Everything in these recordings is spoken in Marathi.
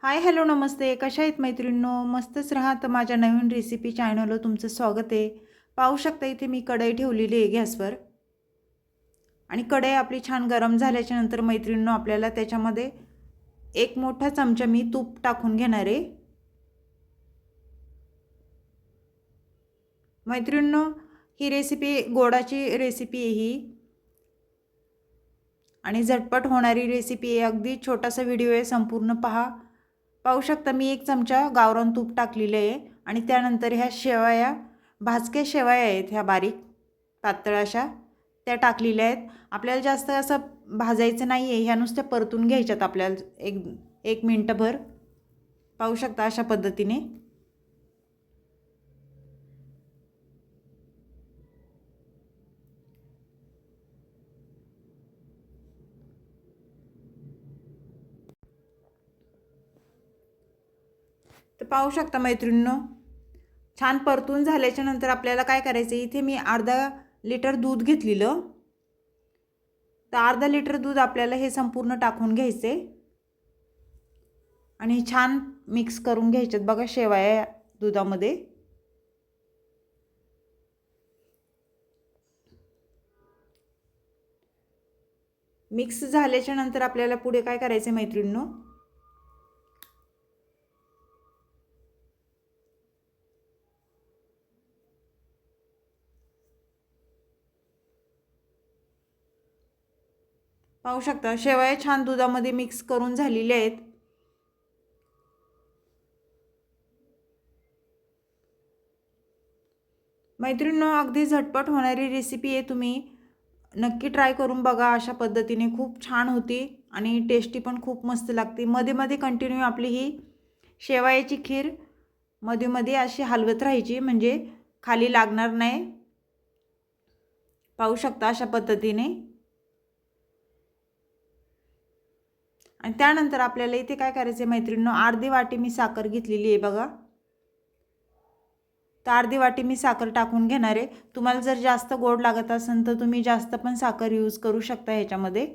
हाय हॅलो नमस्ते. कशा आहेत मैत्रिणींनो? मस्तच राहा. तर माझ्या नवीन रेसिपी चॅनलवर तुमचं स्वागत आहे. पाहू शकता इथे मी कढई ठेवलेली आहे गॅसवर आणि कढई आपली छान गरम झाल्याच्या नंतर मैत्रिणींनो आपल्याला त्याच्यामध्ये एक मोठा चमचा मी तूप टाकून घेणार आहे. मैत्रिणींनो ही रेसिपी गोडाची रेसिपी आहे ही आणि झटपट होणारी रेसिपी आहे. अगदी छोटासा व्हिडिओ आहे, संपूर्ण पहा. पाहू शकता मी एक चमचा गावरान तूप टाकलेले आहे आणि त्यानंतर ह्या शेवया भाजके शेवया आहेत, ह्या बारीक पातळ अशा त्या टाकलेल्या आहेत. आपल्याला जास्त असं भाजायचं नाही आहे, ह्या नुसत्या परतून घ्यायच्यात आपल्याला एक एक मिनटभर. पाहू शकता अशा पद्धतीने. तर पाहू शकता मैत्रिणींनो छान परतून झाल्याच्या नंतर आपल्याला काय करायचं, इथे मी अर्धा लिटर दूध घेतलेलं. तर अर्धा लिटर दूध आपल्याला हे संपूर्ण टाकून घ्यायचे आणि छान मिक्स करून घ्यायच्यात बघा शेवया दुधामध्ये. मिक्स झाल्याच्या नंतर आपल्याला पुढे काय करायचे मैत्रिणींनो, पाहू शकता शेवया छान दुधामध्ये मिक्स करून झालेल्या आहेत. मैत्रिणींनो अगदी झटपट होणारी रेसिपी आहे, तुम्ही नक्की ट्राय करून बघा. अशा पद्धतीने खूप छान होती आणि टेस्टी पण खूप मस्त लागते. मध्ये मध्ये कंटिन्यू आपली ही शेवयाची खीर मध्ये मध्ये अशी हलवत राहायची म्हणजे खाली लागणार नाही. पाहू शकता अशा पद्धतीने. आणि त्यानंतर आपल्याला इथे काय करायचं मैत्रिणींनो, अर्धी वाटी मी साखर घेतलेली आहे बघा. तर अर्धी वाटी मी साखर टाकून घेणार आहे. तुम्हाला जर जास्त गोड लागत असेल तर तुम्ही जास्त पण साखर यूज करू शकता ह्याच्यामध्ये.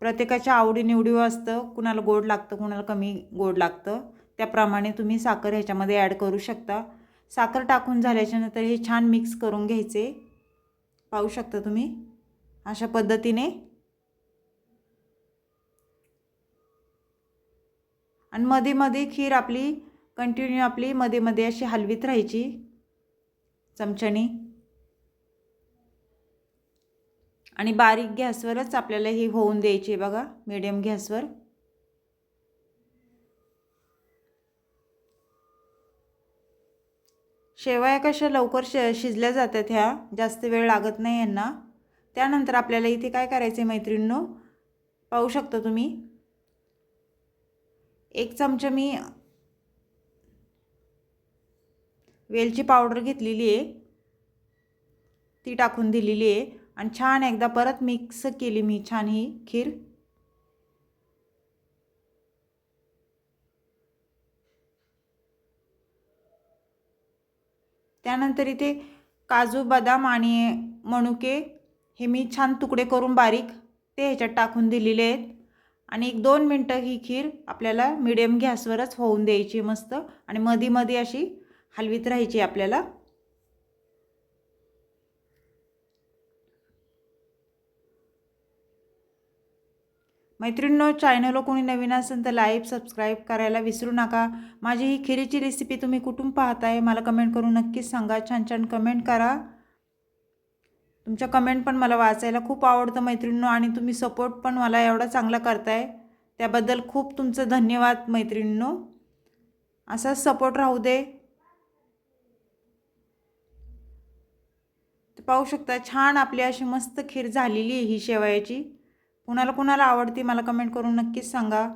प्रत्येकाच्या आवडीनिवडी असतं, कुणाला गोड लागतं कुणाला कमी गोड लागतं, त्याप्रमाणे तुम्ही साखर ह्याच्यामध्ये ॲड करू शकता. साखर टाकून झाल्याच्या नंतर हे छान मिक्स करून घ्यायचे. पाहू शकता तुम्ही अशा पद्धतीने. आणि मध्ये मध्ये खीर आपली कंटिन्यू आपली मध्ये मध्ये अशी हलवीत राहायची चमच्याने आणि बारीक गॅसवरच आपल्याला ही होऊन द्यायची बघा, मीडियम गॅसवर. शेवया कशा लवकर शिजल्या जातात, ह्या जास्त वेळ लागत नाही यांना. त्यानंतर आपल्याला इथे काय करायचे मैत्रिणींनो, पाहू शकता तुम्ही एक चमचा मी वेलची पावडर घेतलेली आहे, ती टाकून दिलेली आहे आणि छान एकदा परत मिक्स केली मी छान ही खीर. त्यानंतर इथे काजू बदाम आणि मनुके हे मी छान तुकडे करून बारीक ते ह्याच्यात टाकून दिलेले आहेत आणि 1-2 मिनटं ही खीर आपल्याला मीडियम गॅसवरच होऊन द्यायची मस्त आणि मध्ये मध्ये अशी हलवीत राहायची आपल्याला. मैत्रिणींनो चॅनलला कोणी नवीन असेल तर लाईक सबस्क्राईब करायला विसरू नका. माझी ही खिरीची रेसिपी तुम्ही कुठून पाहताय मला कमेंट करून नक्कीच सांगा. छान छान कमेंट करा. तुमच्या कमेंट पण मला वाचायला खूप आवडतं मैत्रिणींनो आणि तुम्ही सपोर्ट पण मला एवढा चांगला करताय त्याबद्दल खूप तुमचं धन्यवाद मैत्रिणींनो. असाच सपोर्ट राहू दे. तर पाहू शकता छान आपली अशी मस्त खीर झालेली आहे ही शेवयाची. कुणाला कुणाला आवडते मला कमेंट करून नक्कीच सांगा.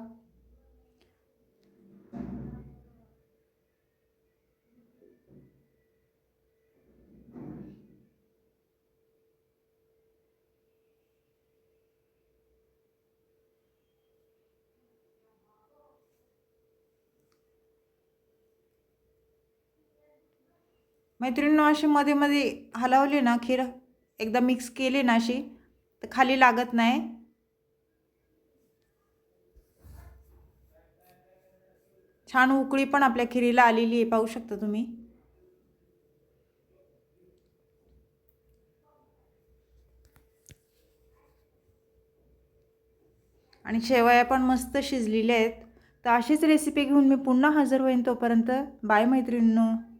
मैत्रिणींनो अशी मध्ये मध्ये हलवली ना खीर, एकदा मिक्स केली ना अशी तर खाली लागत नाही. छान उकळी पण आपल्या खिरीला आलेली आहे, पाहू शकता तुम्ही. आणि शेवया पण मस्त शिजलेल्या आहेत. तर अशीच रेसिपी घेऊन मी पुन्हा हजर होईन. तोपर्यंत बाय मैत्रिणींनो.